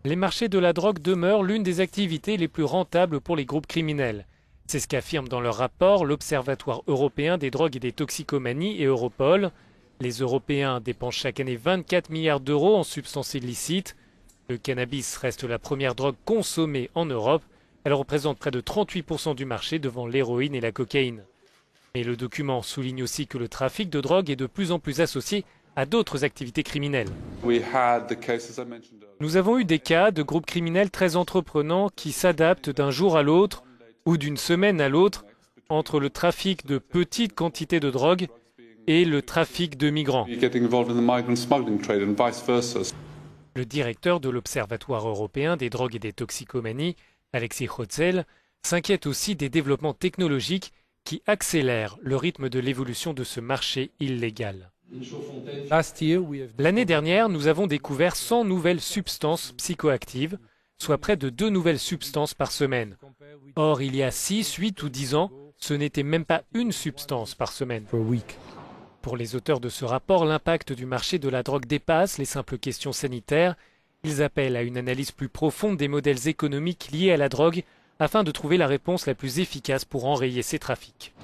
Les marchés de la drogue demeurent l'une des activités les plus rentables pour les groupes criminels. C'est ce qu'affirme dans leur rapport l'Observatoire européen des drogues et des toxicomanies et Europol. Les Européens dépensent chaque année 24 milliards d'euros en substances illicites. Le cannabis reste la première drogue consommée en Europe. Elle représente près de 38% du marché devant l'héroïne et la cocaïne. Mais le document souligne aussi que le trafic de drogue est de plus en plus associé à d'autres activités criminelles. Nous avons eu des cas de groupes criminels très entreprenants qui s'adaptent d'un jour à l'autre ou d'une semaine à l'autre entre le trafic de petites quantités de drogue et le trafic de migrants. Le directeur de l'Observatoire européen des drogues et des toxicomanies, Alexis Hotzel, s'inquiète aussi des développements technologiques qui accélèrent le rythme de l'évolution de ce marché illégal. L'année dernière, nous avons découvert 100 nouvelles substances psychoactives, soit près de 2 nouvelles substances par semaine. Or, il y a 6, 8 ou 10 ans, ce n'était même pas une substance par semaine. Pour les auteurs de ce rapport, l'impact du marché de la drogue dépasse les simples questions sanitaires. Ils appellent à une analyse plus profonde des modèles économiques liés à la drogue afin de trouver la réponse la plus efficace pour enrayer ces trafics.